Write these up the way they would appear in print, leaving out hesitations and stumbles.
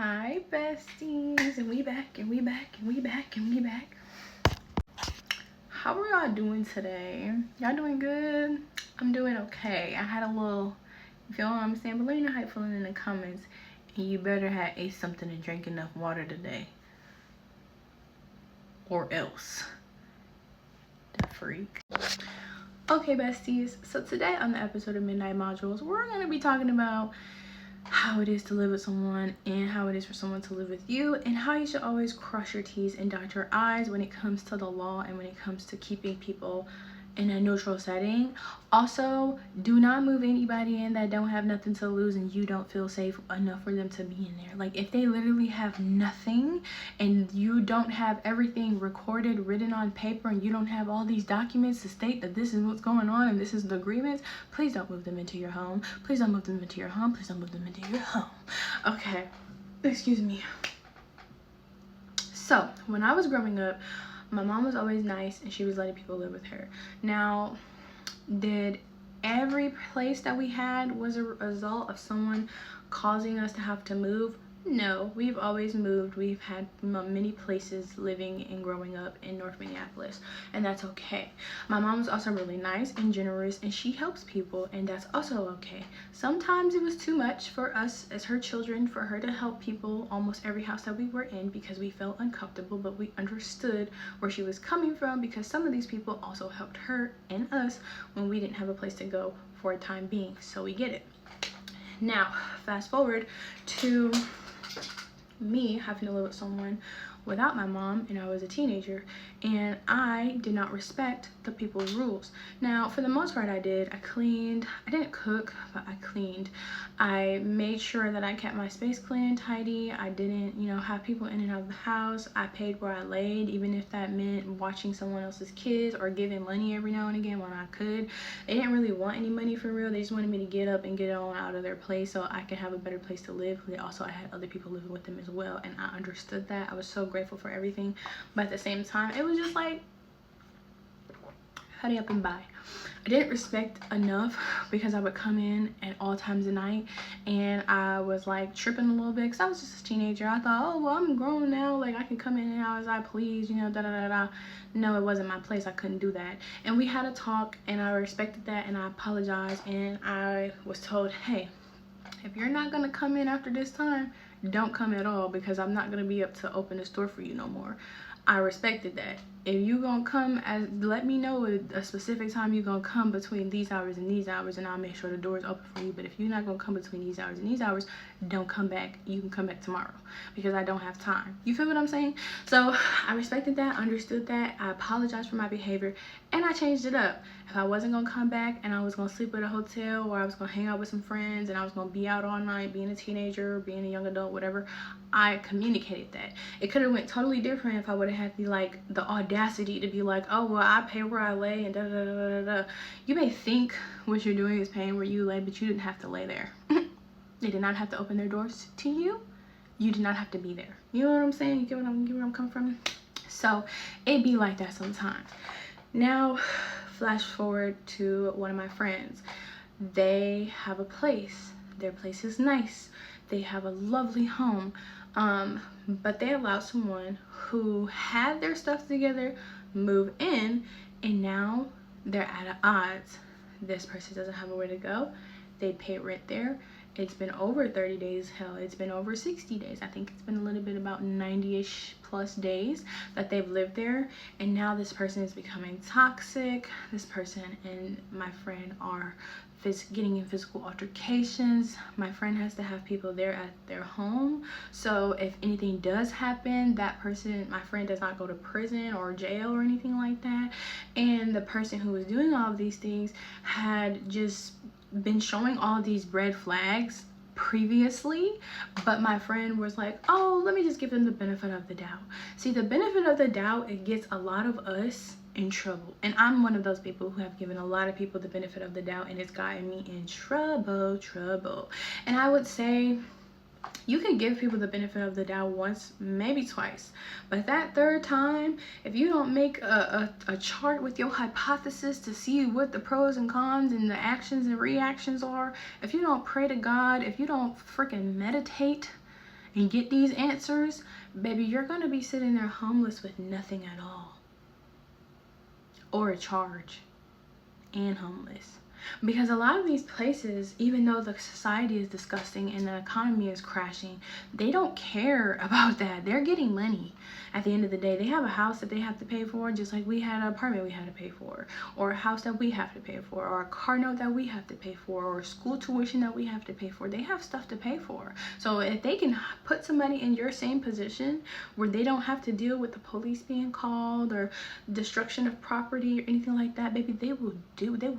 Hi besties, and we back. How are y'all doing today? Y'all doing good? I'm doing okay. I had a little, you feel what I'm saying? But let me know how you're feeling in the comments. And you better have ate something and drank enough water today, or else. The freak. Okay besties, so today on the episode of Midnight Modules, we're going to be talking about how it is to live with someone and how it is for someone to live with you, and how you should always cross your T's and dot your I's when it comes to the law and when it comes to keeping people in a neutral setting. Also, do not move anybody in that don't have nothing to lose and you don't feel safe enough for them to be in there. Like, if they literally have nothing and you don't have everything recorded, written on paper, and you don't have all these documents to state that this is what's going on and this is the agreements, please don't move them into your home. Please don't move them into your home. Please don't move them into your home. Okay, excuse me. So when I was growing up, my mom was always nice and she was letting people live with her. Now, did every place that we had was a result of someone causing us to have to move? No, we've always moved. We've had many places living and growing up in North Minneapolis, and that's okay. My mom was also really nice and generous, and she helps people, and that's also okay. Sometimes it was too much for us as her children for her to help people almost every house that we were in because we felt uncomfortable, but we understood where she was coming from because some of these people also helped her and us when we didn't have a place to go for a time being, so we get it. Now, fast forward to me having to live with someone without my mom, and I was a teenager, and I did not respect the people's rules. Now, for the most part, I did. I cleaned. I didn't cook, but I cleaned. I made sure that I kept my space clean and tidy. I didn't, have people in and out of the house. I paid where I laid, even if that meant watching someone else's kids or giving money every now and again when I could. They didn't really want any money for real. They just wanted me to get up and get on out of their place so I could have a better place to live. Also, I had other people living with them as well, and I understood that. I was so grateful for everything, but at the same time, it was just like, hurry up and buy. I didn't respect enough because I would come in at all times of night, and I was like tripping a little bit because I was just a teenager. I thought, oh well, I'm grown now, like I can come in and out as I please, da da da da. No, it wasn't my place. I couldn't do that. And we had a talk, and I respected that, and I apologized, and I was told, hey, if you're not gonna come in after this time, don't come at all, because I'm not gonna be up to open the store for you no more. I respected that. If you gonna come, let me know a specific time you're gonna come between these hours and these hours, and I'll make sure the door is open for you. But if you're not gonna come between these hours and these hours, don't come back. You can come back tomorrow because I don't have time. You feel what I'm saying? So I respected that, understood that. I apologized for my behavior, and I changed it up. If I wasn't gonna come back and I was gonna sleep at a hotel, or I was gonna hang out with some friends and I was gonna be out all night, being a teenager, being a young adult, whatever, I communicated that. It could have went totally different if I would have had the audacity to be like, oh well, I pay where I lay and da da da da da. You may think what you're doing is paying where you lay, but you didn't have to lay there. They did not have to open their doors to you. You did not have to be there. You know what I'm saying? You get where I'm coming from? So it be like that sometimes. Now, flash forward to one of my friends. They have a place. Their place is nice. They have a lovely home. But they allowed someone who had their stuff together move in, and now they're at odds. This person doesn't have where to go. They pay rent there. It's been over 30 days. Hell, it's been over 60 days. I think it's been a little bit about 90-ish plus days that they've lived there, and now this person is becoming toxic. This person and my friend are getting in physical altercations. My friend has to have people there at their home, so if anything does happen, that person, my friend, does not go to prison or jail or anything like that. And the person who was doing all of these things had just been showing all these red flags previously, but my friend was like, oh, let me just give them the benefit of the doubt. See, the benefit of the doubt, it gets a lot of us in trouble, and I'm one of those people who have given a lot of people the benefit of the doubt, and it's gotten me in trouble. And I would say you can give people the benefit of the doubt once, maybe twice, but that third time, if you don't make a chart with your hypothesis to see what the pros and cons and the actions and reactions are, if you don't pray to God, if you don't freaking meditate and get these answers, baby, you're going to be sitting there homeless with nothing at all, or a charge, and homeless. Because a lot of these places, even though the society is disgusting and the economy is crashing, they don't care about that. They're getting money. At the end of the day, they have a house that they have to pay for, just like we had an apartment we had to pay for, or a house that we have to pay for, or a car note that we have to pay for, or school tuition that we have to pay for. They have stuff to pay for. So if they can put somebody in your same position where they don't have to deal with the police being called or destruction of property or anything like that, baby, they will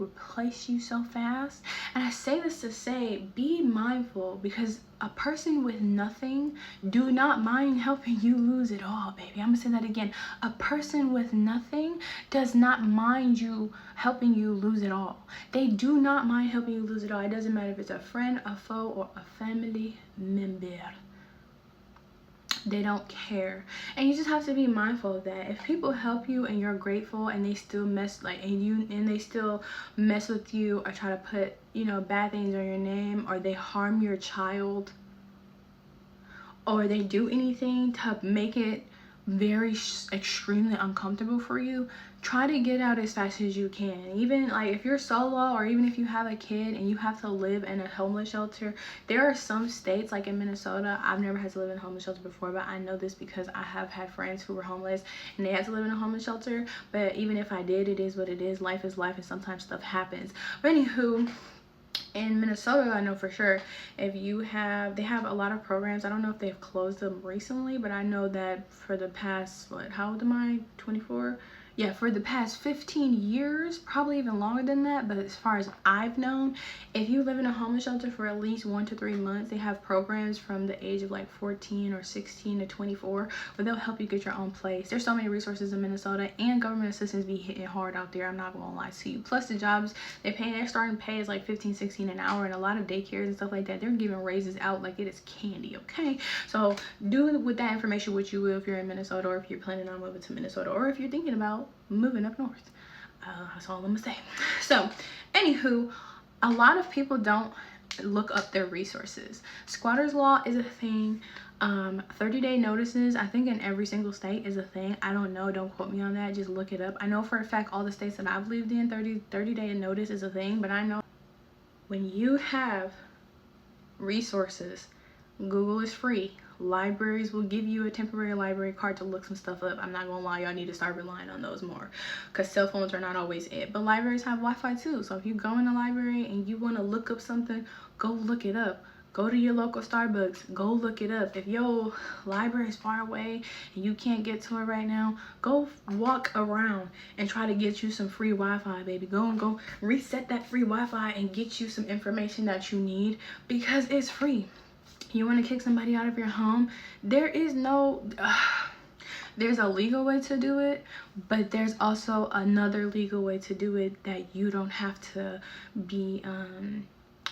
replace you so fast. And I say this to say, be mindful, because a person with nothing do not mind helping you lose it all, baby. I'm gonna say that again. A person with nothing does not mind you helping you lose it all. They do not mind helping you lose it all. It doesn't matter if it's a friend, a foe, or a family member. They don't care. And you just have to be mindful of that. If people help you and you're grateful, and they still mess they still mess with you, or try to put, you know, bad things on your name, or they harm your child, or they do anything to make it very extremely uncomfortable for you, try to get out as fast as you can. Even like if you're solo, or even if you have a kid and you have to live in a homeless shelter, there are some states, like in Minnesota, I've never had to live in a homeless shelter before, but I know this because I have had friends who were homeless and they had to live in a homeless shelter. But even if I did, it is what it is. Life is life, and sometimes stuff happens. But anywho, in Minnesota, I know for sure, if you have, they have a lot of programs. I don't know if they've closed them recently, but I know that for the past, what, how old am I? 24? Yeah, for the past 15 years, probably even longer than that, but as far as I've known, if you live in a homeless shelter for at least 1 to 3 months, they have programs from the age of like 14 or 16 to 24 where they'll help you get your own place. There's so many resources in Minnesota, and government assistance be hitting hard out there, I'm not gonna lie to you. Plus the jobs they pay, their starting pay is like 15, 16 an hour, and a lot of daycares and stuff like that, they're giving raises out like it is candy, okay? So do with that information what you will if you're in Minnesota, or if you're planning on moving to Minnesota, or if you're thinking about moving up north. That's all I'm gonna say. So anywho, a lot of people don't look up their resources. Squatters law is a thing. 30-day notices, I think in every single state, is a thing. I don't know, don't quote me on that, just look it up. I know for a fact all the states that I've lived in, 30-day notice is a thing. But I know when you have resources, Google is free. Libraries will give you a temporary library card to look some stuff up. I'm not gonna lie, y'all need to start relying on those more, because cell phones are not always it. But libraries have Wi-Fi too, so if you go in a library and you want to look up something, go look it up. Go to your local Starbucks, go look it up. If your library is far away and you can't get to it right now, go walk around and try to get you some free Wi-Fi, baby. Go reset that free Wi-Fi and get you some information that you need, because it's free. You want to kick somebody out of your home, there is no there's a legal way to do it, but there's also another legal way to do it that you don't have to be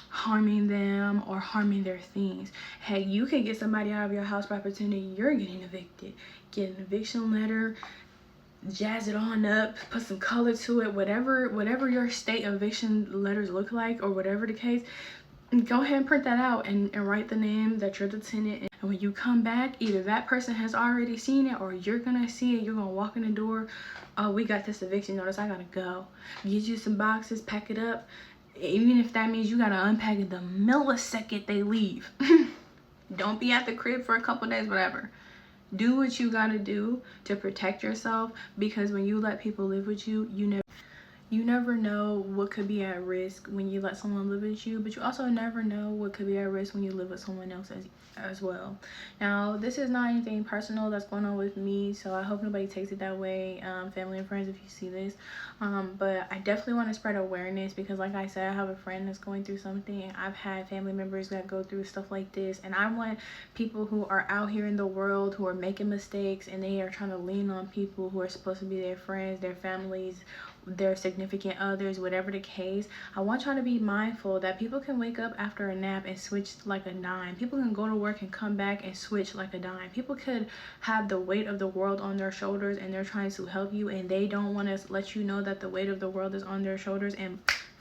harming them or harming their things. Hey, you can get somebody out of your house by pretending you're getting evicted. Get an eviction letter, jazz it on up, put some color to it, whatever your state eviction letters look like, or whatever the case. Go ahead and print that out and write the name that you're the tenant. And when you come back, either that person has already seen it, or you're gonna see it. You're gonna walk in the door, oh, we got this eviction notice, I gotta go. Get you some boxes, pack it up. Even if that means you gotta unpack it the millisecond they leave. Don't be at the crib for a couple days, whatever. Do what you gotta do to protect yourself, because when you let people live with you, you never know what could be at risk when you let someone live with you, but you also never know what could be at risk when you live with someone else as well. Now, this is not anything personal that's going on with me, so I hope nobody takes it that way, family and friends, if you see this. But I definitely want to spread awareness, because like I said, I have a friend that's going through something, and I've had family members that go through stuff like this, and I want people who are out here in the world who are making mistakes, and they are trying to lean on people who are supposed to be their friends, their families, their significant others, whatever the case. I want y'all to be mindful that people can wake up after a nap and switch like a dime. People can go to work and come back and switch like a dime. People could have the weight of the world on their shoulders, and they're trying to help you, and they don't want to let you know that the weight of the world is on their shoulders, and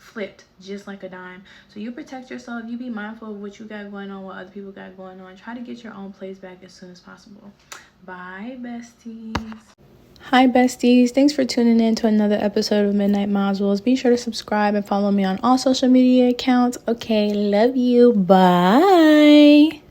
flipped just like a dime. So you protect yourself, you be mindful of what you got going on, what other people got going on. Try to get your own place back as soon as possible. Bye, besties. Hi besties, thanks for tuning in to another episode of Midnight Modules. Be sure to subscribe and follow me on all social media accounts. Okay, love you. Bye.